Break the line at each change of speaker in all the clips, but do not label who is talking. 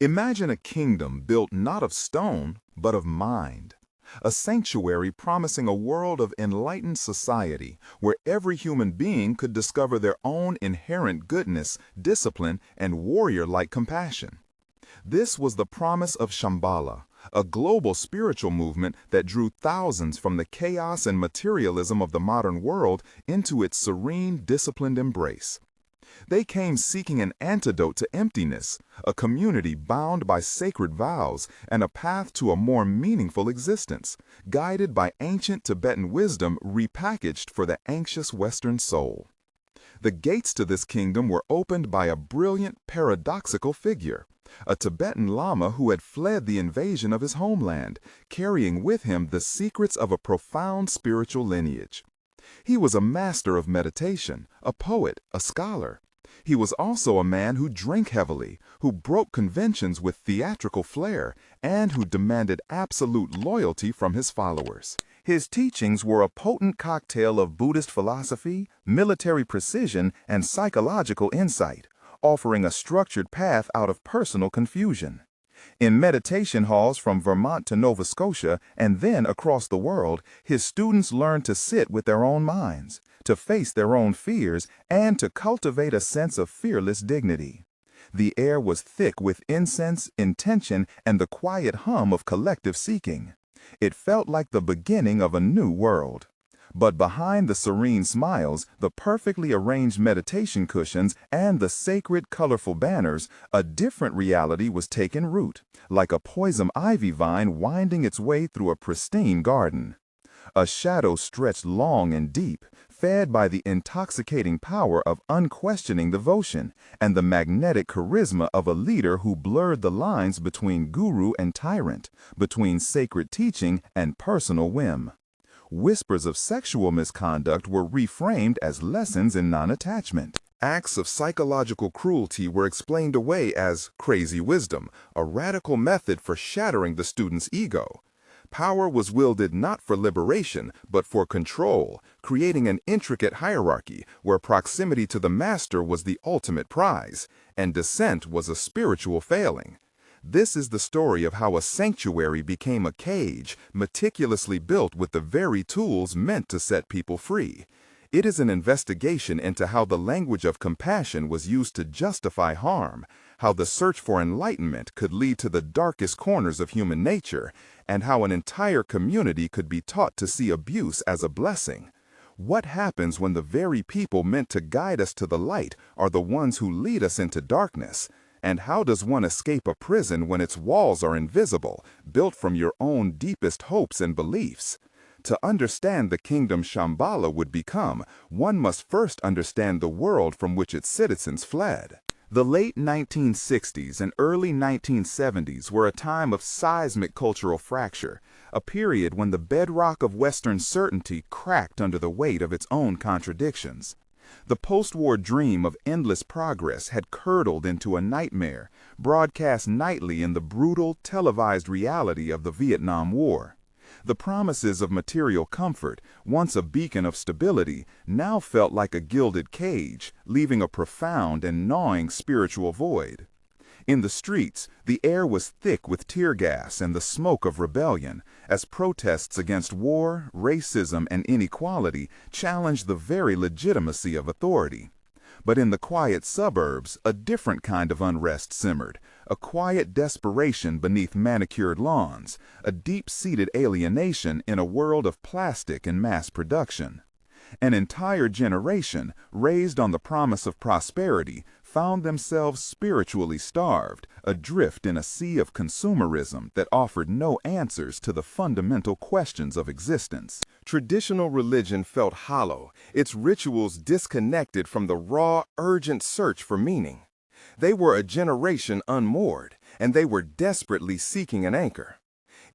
Imagine a kingdom built not of stone, but of mind. A sanctuary promising a world of enlightened society where every human being could discover their own inherent goodness, discipline, and warrior-like compassion. This was the promise of Shambhala, a global spiritual movement that drew thousands from the chaos and materialism of the modern world into its serene, disciplined embrace. They came seeking an antidote to emptiness, a community bound by sacred vows, and a path to a more meaningful existence, guided by ancient Tibetan wisdom repackaged for the anxious Western soul. The gates to this kingdom were opened by a brilliant, paradoxical figure, a Tibetan Lama who had fled the invasion of his homeland, carrying with him the secrets of a profound spiritual lineage. He was a master of meditation, a poet, a scholar. He was also a man who drank heavily, who broke conventions with theatrical flair, and who demanded absolute loyalty from his followers. His teachings were a potent cocktail of Buddhist philosophy, military precision, and psychological insight, offering a structured path out of personal confusion. In meditation halls from Vermont to Nova Scotia and then across the world, his students learned to sit with their own minds, to face their own fears, and to cultivate a sense of fearless dignity. The air was thick with incense, intention, and the quiet hum of collective seeking. It felt like the beginning of a new world. But behind the serene smiles, the perfectly arranged meditation cushions, and the sacred, colorful banners, a different reality was taking root, like a poison ivy vine winding its way through a pristine garden. A shadow stretched long and deep, fed by the intoxicating power of unquestioning devotion and the magnetic charisma of a leader who blurred the lines between guru and tyrant, between sacred teaching and personal whim. Whispers of sexual misconduct were reframed as lessons in non-attachment. Acts of psychological cruelty were explained away as crazy wisdom, a radical method for shattering the student's ego. Power was wielded not for liberation, but for control, creating an intricate hierarchy where proximity to the master was the ultimate prize, and dissent was a spiritual failing. This is the story of how a sanctuary became a cage, meticulously built with the very tools meant to set people free. It is an investigation into how the language of compassion was used to justify harm, how the search for enlightenment could lead to the darkest corners of human nature, and how an entire community could be taught to see abuse as a blessing. What happens when the very people meant to guide us to the light are the ones who lead us into darkness? And how does one escape a prison when its walls are invisible, built from your own deepest hopes and beliefs? To understand the kingdom Shambhala would become, one must first understand the world from which its citizens fled. The late 1960s and early 1970s were a time of seismic cultural fracture, a period when the bedrock of Western certainty cracked under the weight of its own contradictions. The post-war dream of endless progress had curdled into a nightmare, broadcast nightly in the brutal, televised reality of the Vietnam War. The promises of material comfort, once a beacon of stability, now felt like a gilded cage, leaving a profound and gnawing spiritual void. In the streets, the air was thick with tear gas and the smoke of rebellion, as protests against war, racism, and inequality challenged the very legitimacy of authority. But in the quiet suburbs, a different kind of unrest simmered, a quiet desperation beneath manicured lawns, a deep-seated alienation in a world of plastic and mass production. An entire generation, raised on the promise of prosperity, found themselves spiritually starved, adrift in a sea of consumerism that offered no answers to the fundamental questions of existence. Traditional religion felt hollow, its rituals disconnected from the raw, urgent search for meaning. They were a generation unmoored, and they were desperately seeking an anchor.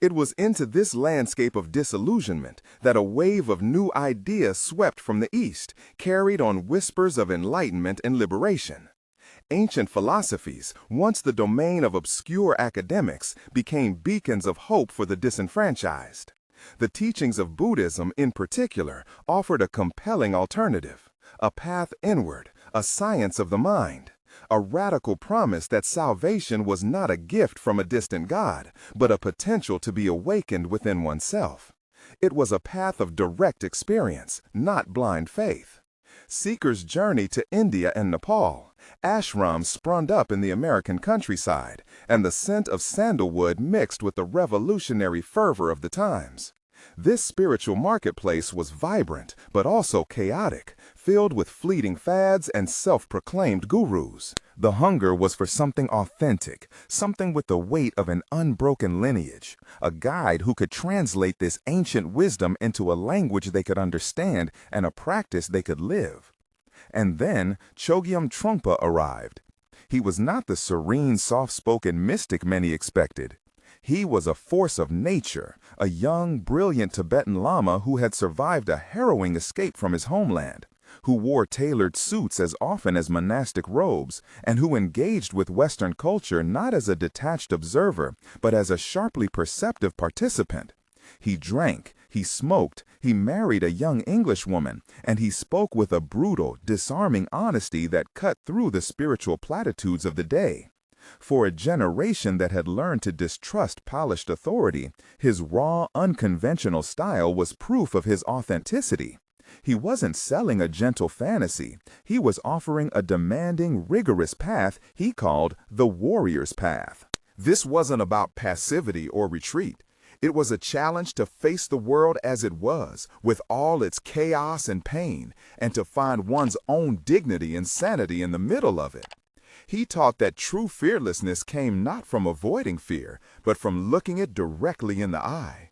It was into this landscape of disillusionment that a wave of new ideas swept from the East, carried on whispers of enlightenment and liberation. Ancient philosophies, once the domain of obscure academics, became beacons of hope for the disenfranchised. The teachings of Buddhism, in particular, offered a compelling alternative, a path inward, a science of the mind. a radical promise that salvation was not a gift from a distant God, but a potential to be awakened within oneself. It was a path of direct experience, not blind faith. Seekers journeyed to India and Nepal. Ashrams sprung up in the American countryside, and the scent of sandalwood mixed with the revolutionary fervor of the times. This spiritual marketplace was vibrant, but also chaotic, filled with fleeting fads and self-proclaimed gurus. The hunger was for something authentic, something with the weight of an unbroken lineage, a guide who could translate this ancient wisdom into a language they could understand and a practice they could live. And then Chögyam Trungpa arrived. He was not the serene, soft-spoken mystic many expected. He was a force of nature, a young, brilliant Tibetan Lama who had survived a harrowing escape from his homeland, who wore tailored suits as often as monastic robes, and who engaged with Western culture not as a detached observer, but as a sharply perceptive participant. He drank, he smoked, he married a young Englishwoman, and he spoke with a brutal, disarming honesty that cut through the spiritual platitudes of the day. For a generation that had learned to distrust polished authority, his raw, unconventional style was proof of his authenticity. He wasn't selling a gentle fantasy. He was offering a demanding, rigorous path he called the warrior's path. This wasn't about passivity or retreat. It was a challenge to face the world as it was, with all its chaos and pain, and to find one's own dignity and sanity in the middle of it. He taught that true fearlessness came not from avoiding fear, but from looking it directly in the eye.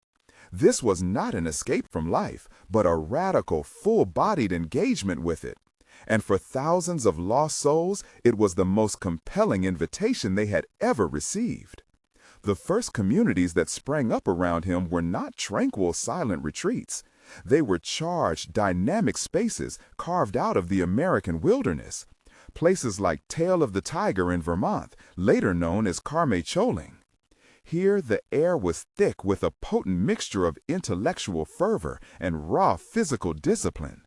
This was not an escape from life, but a radical, full-bodied engagement with it. And for thousands of lost souls, it was the most compelling invitation they had ever received. The first communities that sprang up around him were not tranquil, silent retreats. They were charged, dynamic spaces carved out of the American wilderness. Places like Tail of the Tiger in Vermont, later known as Karme Choling. Here, the air was thick with a potent mixture of intellectual fervor and raw physical discipline.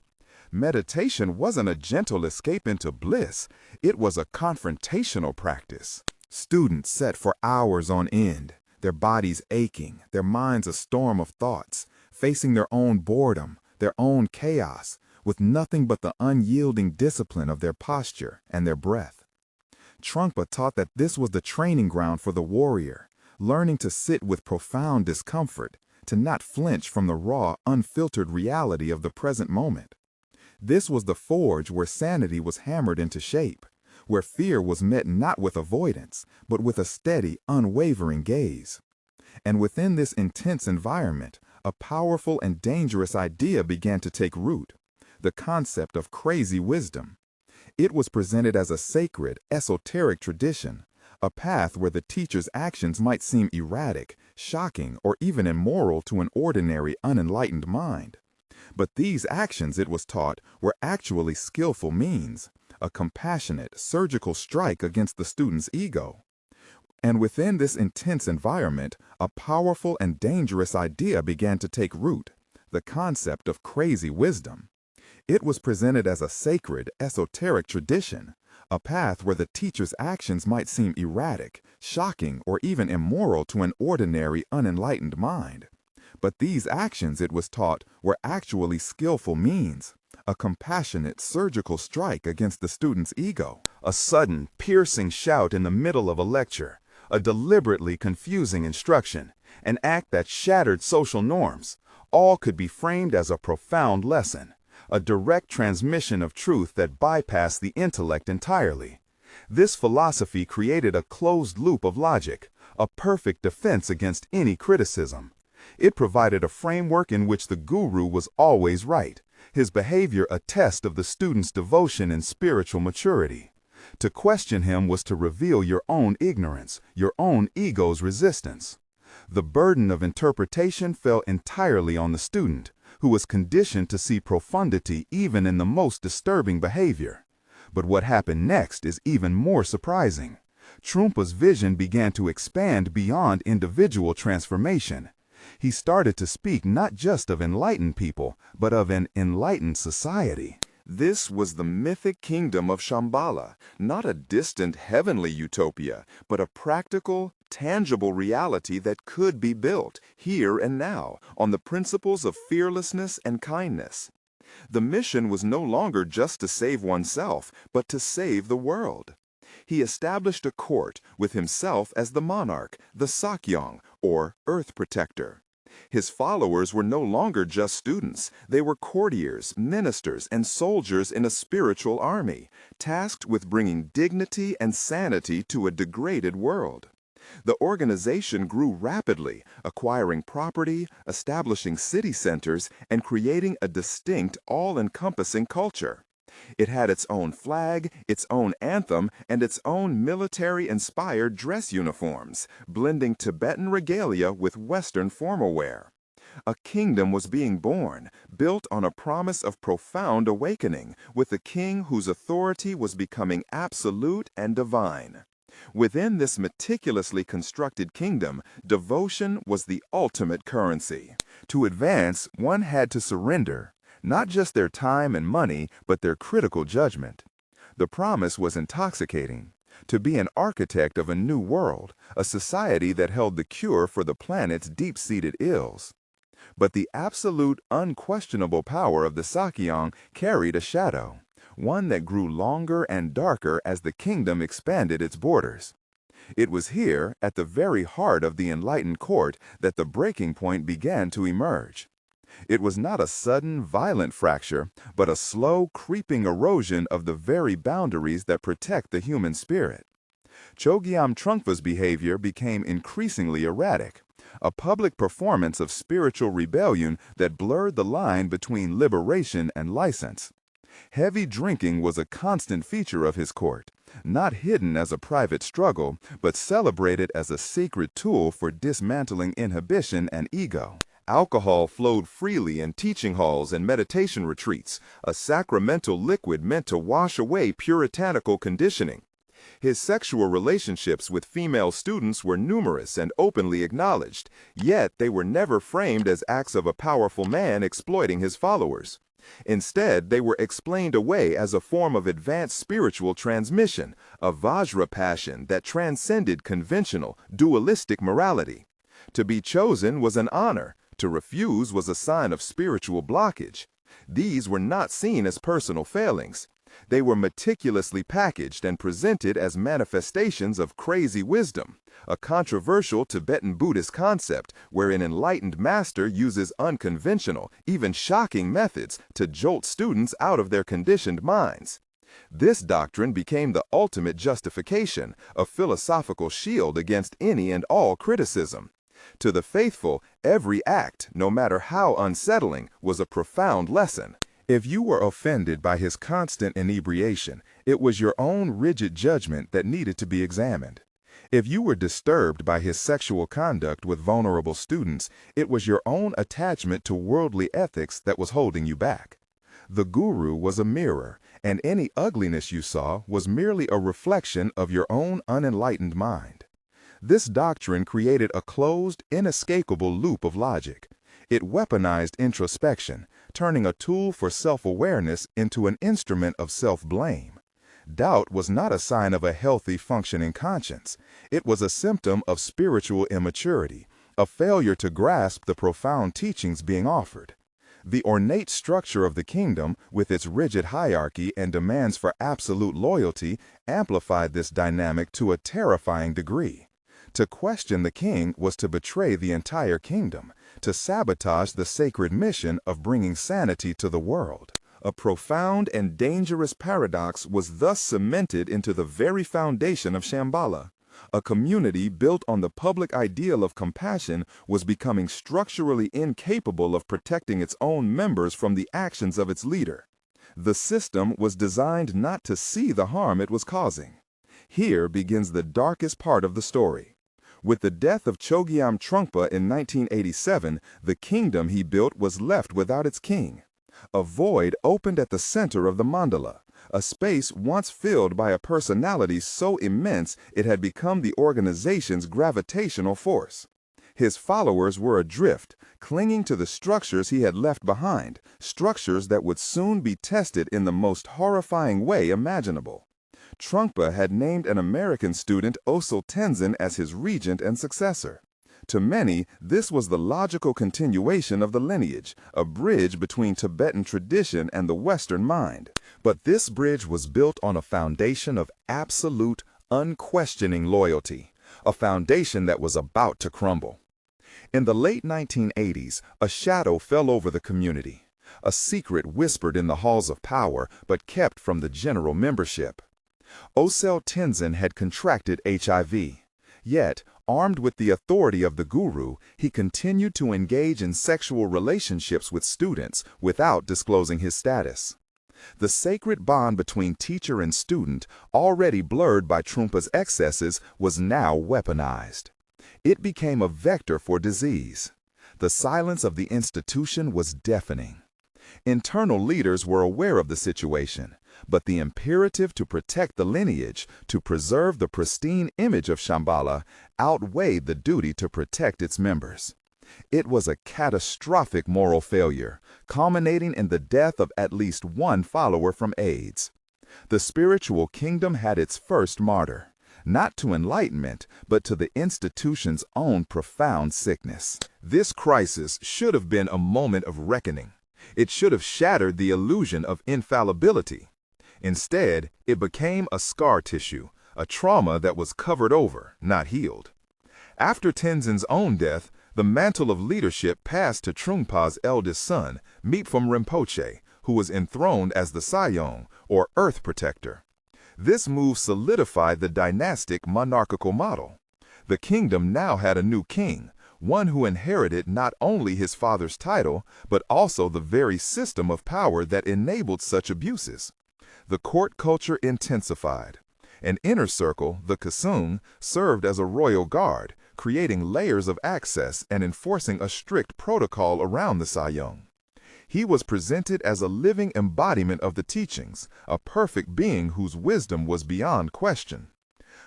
Meditation wasn't a gentle escape into bliss. It was a confrontational practice. Students sat for hours on end, their bodies aching, their minds a storm of thoughts, facing their own boredom, their own chaos, with nothing but the unyielding discipline of their posture and their breath. Trungpa taught that this was the training ground for the warrior, learning to sit with profound discomfort, to not flinch from the raw, unfiltered reality of the present moment. This was the forge where sanity was hammered into shape, where fear was met not with avoidance, but with a steady, unwavering gaze. And within this intense environment, a powerful and dangerous idea began to take root. The concept of crazy wisdom. It was presented as a sacred, esoteric tradition, a path where the teacher's actions might seem erratic, shocking, or even immoral to an ordinary, unenlightened mind. But these actions, it was taught, were actually skillful means, a compassionate, surgical strike against the student's ego. And within this intense environment, a powerful and dangerous idea began to take root, the concept of crazy wisdom. It was presented as a sacred, esoteric tradition, a path where the teacher's actions might seem erratic, shocking, or even immoral to an ordinary, unenlightened mind. But these actions, it was taught, were actually skillful means, a compassionate, surgical strike against the student's ego. A sudden, piercing shout in the middle of a lecture, a deliberately confusing instruction, an act that shattered social norms, all could be framed as a profound lesson. A direct transmission of truth that bypassed the intellect entirely. This philosophy created a closed loop of logic, a perfect defense against any criticism. It provided a framework in which the guru was always right, his behavior a test of the student's devotion and spiritual maturity. To question him was to reveal your own ignorance, your own ego's resistance. The burden of interpretation fell entirely on the student, who was conditioned to see profundity even in the most disturbing behavior. But what happened next is even more surprising. Trungpa's vision began to expand beyond individual transformation. He started to speak not just of enlightened people, but of an enlightened society. This was the mythic kingdom of Shambhala, not a distant heavenly utopia, but a practical, tangible reality that could be built, here and now, on the principles of fearlessness and kindness. The mission was no longer just to save oneself, but to save the world. He established a court with himself as the monarch, the Chögyam, or earth protector. His followers were no longer just students, they were courtiers, ministers, and soldiers in a spiritual army, tasked with bringing dignity and sanity to a degraded world. The organization grew rapidly, acquiring property, establishing city centers, and creating a distinct, all-encompassing culture. It had its own flag, its own anthem, and its own military-inspired dress uniforms, blending Tibetan regalia with Western formal wear. A kingdom was being born, built on a promise of profound awakening, with a king whose authority was becoming absolute and divine. Within this meticulously constructed kingdom, devotion was the ultimate currency. To advance, one had to surrender, not just their time and money, but their critical judgment. The promise was intoxicating. To be an architect of a new world, a society that held the cure for the planet's deep-seated ills. But the absolute, unquestionable power of the Chögyam carried a shadow, one that grew longer and darker as the kingdom expanded its borders. It was here, at the very heart of the enlightened court, that the breaking point began to emerge. It was not a sudden, violent fracture, but a slow, creeping erosion of the very boundaries that protect the human spirit. Chögyam Trungpa's behavior became increasingly erratic, a public performance of spiritual rebellion that blurred the line between liberation and license. Heavy drinking was a constant feature of his court, not hidden as a private struggle, but celebrated as a sacred tool for dismantling inhibition and ego. Alcohol flowed freely in teaching halls and meditation retreats, a sacramental liquid meant to wash away puritanical conditioning. His sexual relationships with female students were numerous and openly acknowledged, yet they were never framed as acts of a powerful man exploiting his followers. Instead, they were explained away as a form of advanced spiritual transmission, a Vajra passion that transcended conventional, dualistic morality. To be chosen was an honor. To refuse was a sign of spiritual blockage. These were not seen as personal failings. They were meticulously packaged and presented as manifestations of crazy wisdom, a controversial Tibetan Buddhist concept where an enlightened master uses unconventional, even shocking methods to jolt students out of their conditioned minds. This doctrine became the ultimate justification, a philosophical shield against any and all criticism. To the faithful, every act, no matter how unsettling, was a profound lesson. If you were offended by his constant inebriation, it was your own rigid judgment that needed to be examined. If you were disturbed by his sexual conduct with vulnerable students, it was your own attachment to worldly ethics that was holding you back. The guru was a mirror, and any ugliness you saw was merely a reflection of your own unenlightened mind. This doctrine created a closed, inescapable loop of logic. It weaponized introspection, turning a tool for self-awareness into an instrument of self-blame. Doubt was not a sign of a healthy, functioning conscience. It was a symptom of spiritual immaturity, a failure to grasp the profound teachings being offered. The ornate structure of the kingdom, with its rigid hierarchy and demands for absolute loyalty, amplified this dynamic to a terrifying degree. To question the king was to betray the entire kingdom, to sabotage the sacred mission of bringing sanity to the world. A profound and dangerous paradox was thus cemented into the very foundation of Shambhala. A community built on the public ideal of compassion was becoming structurally incapable of protecting its own members from the actions of its leader. The system was designed not to see the harm it was causing. Here begins the darkest part of the story. With the death of Chögyam Trungpa in 1987, the kingdom he built was left without its king. A void opened at the center of the mandala, a space once filled by a personality so immense it had become the organization's gravitational force. His followers were adrift, clinging to the structures he had left behind, structures that would soon be tested in the most horrifying way imaginable. Trungpa had named an American student Osel Tenzin as his regent and successor. To many, this was the logical continuation of the lineage, a bridge between Tibetan tradition and the Western mind. But this bridge was built on a foundation of absolute, unquestioning loyalty, a foundation that was about to crumble. In the late 1980s, a shadow fell over the community, a secret whispered in the halls of power but kept from the general membership. Osel Tenzin had contracted HIV. Yet, armed with the authority of the guru, he continued to engage in sexual relationships with students without disclosing his status. The sacred bond between teacher and student, already blurred by Trungpa's excesses, was now weaponized. It became a vector for disease. The silence of the institution was deafening. Internal leaders were aware of the situation, but the imperative to protect the lineage, to preserve the pristine image of Shambhala, outweighed the duty to protect its members. It was a catastrophic moral failure, culminating in the death of at least one follower from AIDS. The spiritual kingdom had its first martyr, not to enlightenment, but to the institution's own profound sickness. This crisis should have been a moment of reckoning. It should have shattered the illusion of infallibility. Instead, it became a scar tissue, a trauma that was covered over, not healed. After Tenzin's own death, the mantle of leadership passed to Trungpa's eldest son, Mipham Rinpoche, who was enthroned as the Sayong, or Earth Protector. This move solidified the dynastic monarchical model. The kingdom now had a new king, one who inherited not only his father's title, but also the very system of power that enabled such abuses. The court culture intensified. An inner circle, the Kusung, served as a royal guard, creating layers of access and enforcing a strict protocol around the Sayong. He was presented as a living embodiment of the teachings, a perfect being whose wisdom was beyond question.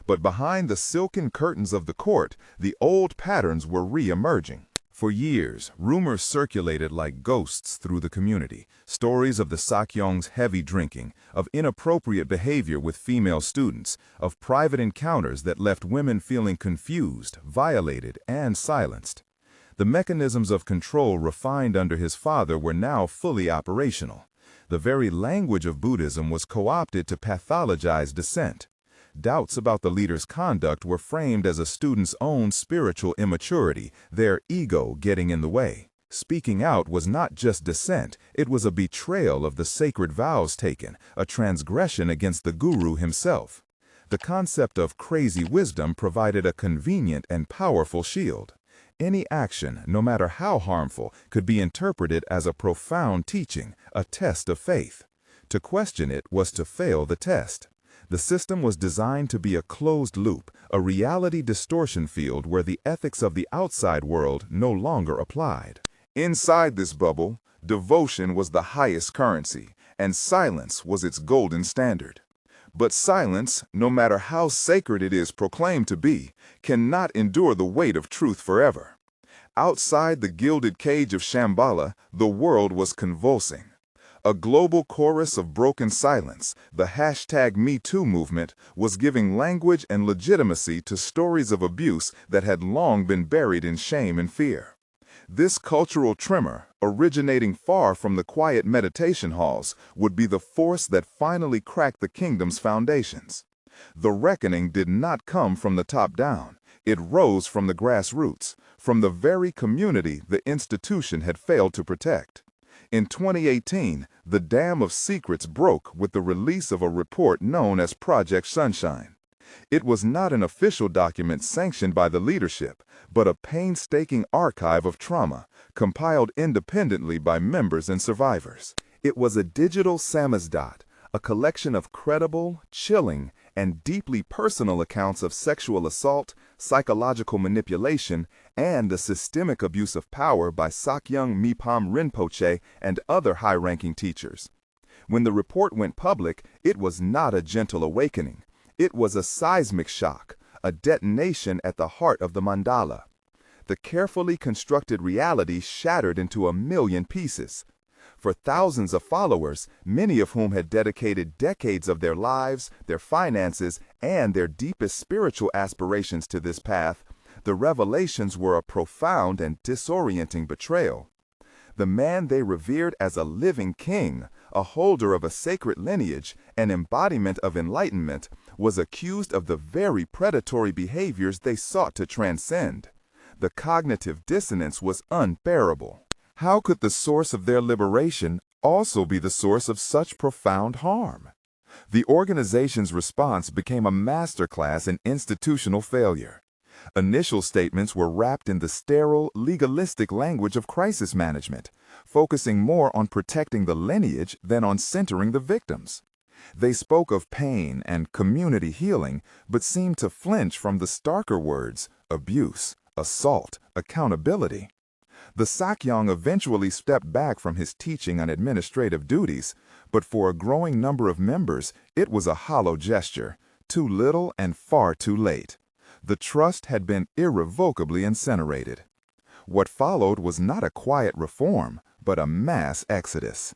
But behind the silken curtains of the court, the old patterns were re-emerging. For years, rumors circulated like ghosts through the community, stories of the Sakyong's heavy drinking, of inappropriate behavior with female students, of private encounters that left women feeling confused, violated, and silenced. The mechanisms of control refined under his father were now fully operational. The very language of Buddhism was co-opted to pathologize dissent. Doubts about the leader's conduct were framed as a student's own spiritual immaturity, their ego getting in the way. Speaking out was not just dissent, it was a betrayal of the sacred vows taken, a transgression against the guru himself. The concept of crazy wisdom provided a convenient and powerful shield. Any action, no matter how harmful, could be interpreted as a profound teaching, a test of faith. To question it was to fail the test. The system was designed to be a closed loop, a reality distortion field where the ethics of the outside world no longer applied. Inside this bubble, devotion was the highest currency, and silence was its golden standard. But silence, no matter how sacred it is proclaimed to be, cannot endure the weight of truth forever. Outside the gilded cage of Shambhala, the world was convulsing. A global chorus of broken silence, the #MeToo movement, was giving language and legitimacy to stories of abuse that had long been buried in shame and fear. This cultural tremor, originating far from the quiet meditation halls, would be the force that finally cracked the kingdom's foundations. The reckoning did not come from the top down. It rose from the grassroots, from the very community the institution had failed to protect. In 2018, the dam of secrets broke with the release of a report known as Project Sunshine. It was not an official document sanctioned by the leadership, but a painstaking archive of trauma, compiled independently by members and survivors. It was a digital samizdat, a collection of credible, chilling, and deeply personal accounts of sexual assault, psychological manipulation, and the systemic abuse of power by Chögyam Mipham Rinpoche and other high-ranking teachers. When the report went public, it was not a gentle awakening. It was a seismic shock, a detonation at the heart of the mandala. the carefully constructed reality shattered into a million pieces. For thousands of followers, many of whom had dedicated decades of their lives, their finances, and their deepest spiritual aspirations to this path, the revelations were a profound and disorienting betrayal. The man they revered as a living king, a holder of a sacred lineage, an embodiment of enlightenment, was accused of the very predatory behaviors they sought to transcend. The cognitive dissonance was unbearable. How could the source of their liberation also be the source of such profound harm? The organization's response became a masterclass in institutional failure. Initial statements were wrapped in the sterile, legalistic language of crisis management, focusing more on protecting the lineage than on centering the victims. They spoke of pain and community healing, but seemed to flinch from the starker words, abuse, assault, accountability. The Sakyong eventually stepped back from his teaching and administrative duties, but for a growing number of members, it was a hollow gesture, too little and far too late. The trust had been irrevocably incinerated. What followed was not a quiet reform, but a mass exodus.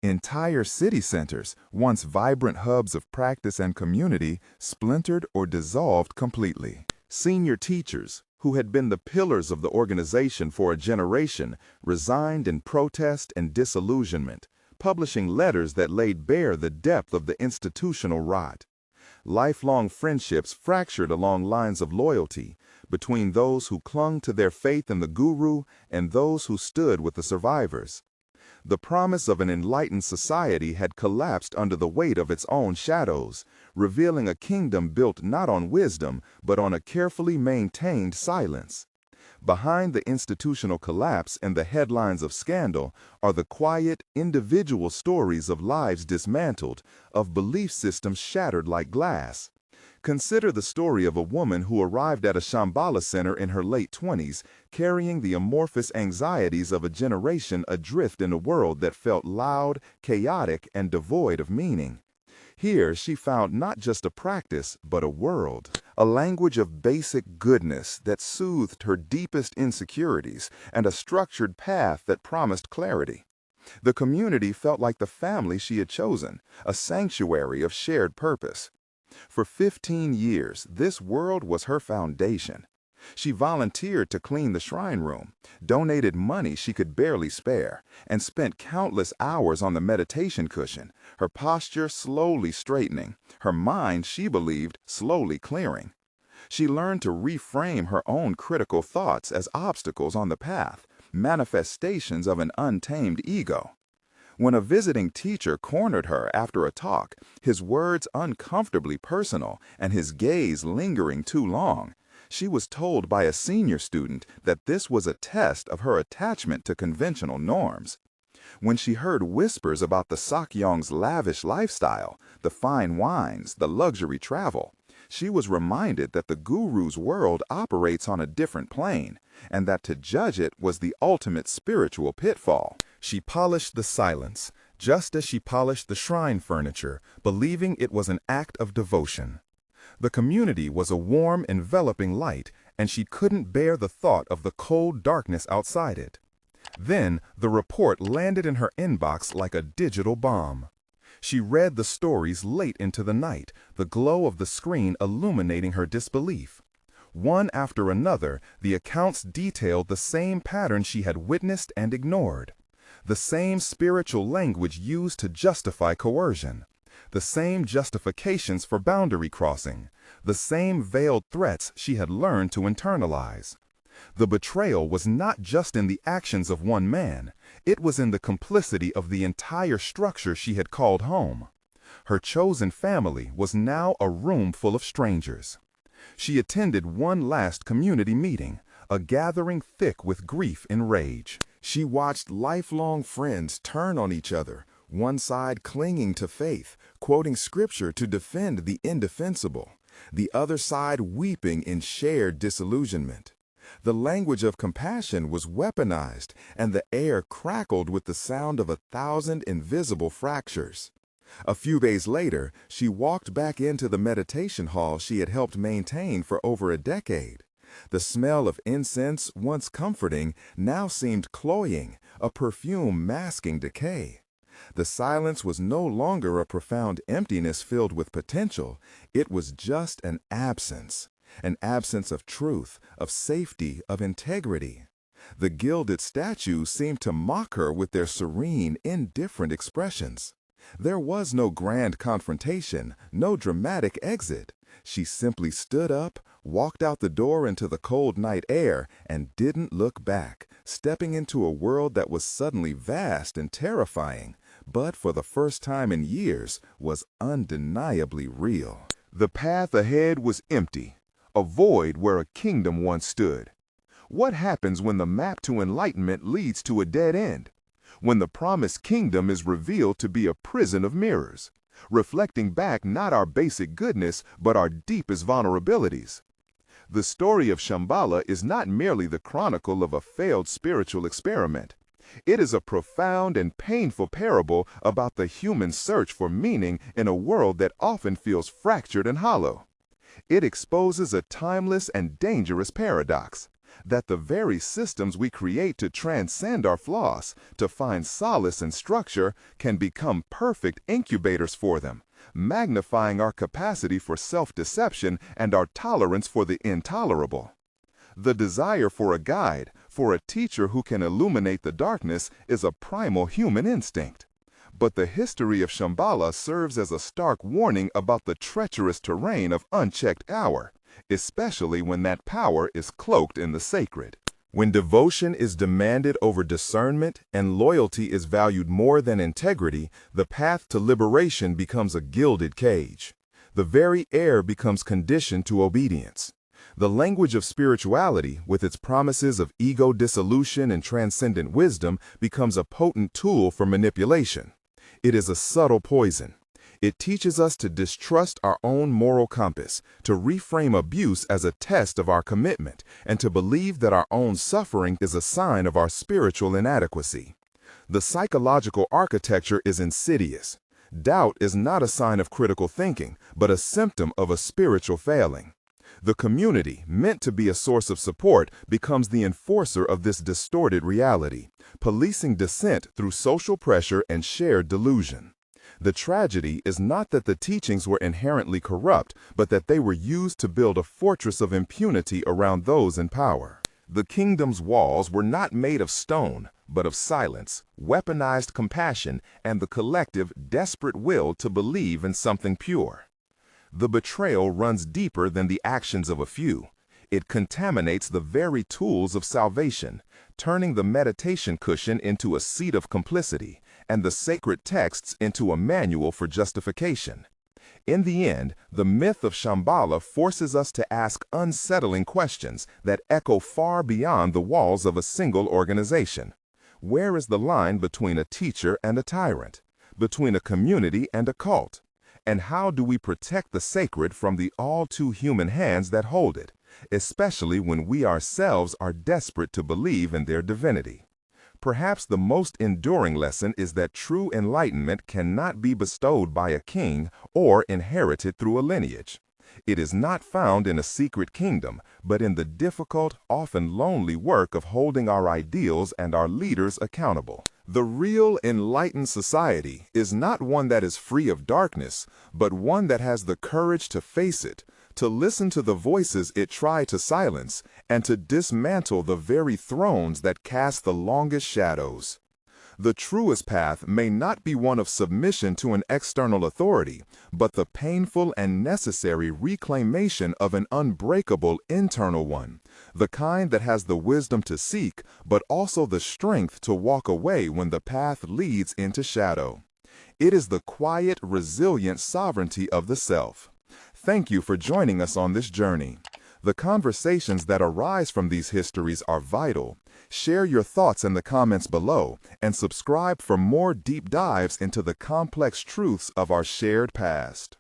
Entire city centers, once vibrant hubs of practice and community, splintered or dissolved completely. Senior teachers, who had been the pillars of the organization for a generation, resigned in protest and disillusionment, publishing letters that laid bare the depth of the institutional rot. Lifelong friendships fractured along lines of loyalty between those who clung to their faith in the guru and those who stood with the survivors. The promise of an enlightened society had collapsed under the weight of its own shadows, revealing a kingdom built not on wisdom, but on a carefully maintained silence. Behind the institutional collapse and the headlines of scandal are the quiet, individual stories of lives dismantled, of belief systems shattered like glass. Consider the story of a woman who arrived at a Shambhala center in her late 20s, carrying the amorphous anxieties of a generation adrift in a world that felt loud, chaotic, and devoid of meaning. Here she found not just a practice, but a world, a language of basic goodness that soothed her deepest insecurities, and a structured path that promised clarity. The community felt like the family she had chosen, a sanctuary of shared purpose. For 15 years, this world was her foundation. She volunteered to clean the shrine room, donated money she could barely spare, and spent countless hours on the meditation cushion, her posture slowly straightening, her mind, she believed, slowly clearing. She learned to reframe her own critical thoughts as obstacles on the path, manifestations of an untamed ego. When a visiting teacher cornered her after a talk, his words uncomfortably personal and his gaze lingering too long, she was told by a senior student that this was a test of her attachment to conventional norms. When she heard whispers about the Sakyong's lavish lifestyle, the fine wines, the luxury travel, she was reminded that the guru's world operates on a different plane, and that to judge it was the ultimate spiritual pitfall. She polished the silence, just as she polished the shrine furniture, believing it was an act of devotion. The community was a warm, enveloping light, and she couldn't bear the thought of the cold darkness outside it. Then the report landed in her inbox like a digital bomb. She read the stories late into the night, the glow of the screen illuminating her disbelief. One after another, the accounts detailed the same pattern she had witnessed and ignored. The same spiritual language used to justify coercion. The same justifications for boundary crossing. The same veiled threats she had learned to internalize. The betrayal was not just in the actions of one man, it was in the complicity of the entire structure she had called home. Her chosen family was now a room full of strangers. She attended one last community meeting, a gathering thick with grief and rage. She watched lifelong friends turn on each other, one side clinging to faith, quoting scripture to defend the indefensible, the other side weeping in shared disillusionment. The language of compassion was weaponized, and the air crackled with the sound of 1,000 invisible fractures. A few days later, she walked back into the meditation hall she had helped maintain for over a decade. The smell of incense, once comforting, now seemed cloying, a perfume masking decay. The silence was no longer a profound emptiness filled with potential. It was just an absence of truth, of safety, of integrity. The gilded statues seemed to mock her with their serene, indifferent expressions. There was no grand confrontation, no dramatic exit. She simply stood up, walked out the door into the cold night air, and didn't look back, stepping into a world that was suddenly vast and terrifying, but for the first time in years was undeniably real. The path ahead was empty, a void where a kingdom once stood. What happens when the map to enlightenment leads to a dead end? When the promised kingdom is revealed to be a prison of mirrors, reflecting back not our basic goodness, but our deepest vulnerabilities. The story of Shambhala is not merely the chronicle of a failed spiritual experiment. It is a profound and painful parable about the human search for meaning in a world that often feels fractured and hollow. It exposes a timeless and dangerous paradox, that the very systems we create to transcend our flaws, to find solace and structure, can become perfect incubators for them, magnifying our capacity for self-deception and our tolerance for the intolerable. The desire for a guide, for a teacher who can illuminate the darkness, is a primal human instinct. But the history of Shambhala serves as a stark warning about the treacherous terrain of unchecked power, especially when that power is cloaked in the sacred. When devotion is demanded over discernment and loyalty is valued more than integrity, the path to liberation becomes a gilded cage. The very air becomes conditioned to obedience. The language of spirituality, with its promises of ego dissolution and transcendent wisdom, becomes a potent tool for manipulation. It is a subtle poison. It teaches us to distrust our own moral compass, to reframe abuse as a test of our commitment, and to believe that our own suffering is a sign of our spiritual inadequacy. The psychological architecture is insidious. Doubt is not a sign of critical thinking, but a symptom of a spiritual failing. The community, meant to be a source of support, becomes the enforcer of this distorted reality, policing dissent through social pressure and shared delusion. The tragedy is not that the teachings were inherently corrupt, but that they were used to build a fortress of impunity around those in power. The kingdom's walls were not made of stone, but of silence, weaponized compassion, and the collective, desperate will to believe in something pure. The betrayal runs deeper than the actions of a few. It contaminates the very tools of salvation, turning the meditation cushion into a seat of complicity, and the sacred texts into a manual for justification. In the end, the myth of Shambhala forces us to ask unsettling questions that echo far beyond the walls of a single organization. Where is the line between a teacher and a tyrant, between a community and a cult? And how do we protect the sacred from the all-too-human hands that hold it, especially when we ourselves are desperate to believe in their divinity? Perhaps the most enduring lesson is that true enlightenment cannot be bestowed by a king or inherited through a lineage. It is not found in a secret kingdom, but in the difficult, often lonely work of holding our ideals and our leaders accountable. The real enlightened society is not one that is free of darkness, but one that has the courage to face it, to listen to the voices it tried to silence, and to dismantle the very thrones that cast the longest shadows. The truest path may not be one of submission to an external authority, but the painful and necessary reclamation of an unbreakable internal one, the kind that has the wisdom to seek, but also the strength to walk away when the path leads into shadow. It is the quiet, resilient sovereignty of the self. Thank you for joining us on this journey. The conversations that arise from these histories are vital. Share your thoughts in the comments below and subscribe for more deep dives into the complex truths of our shared past.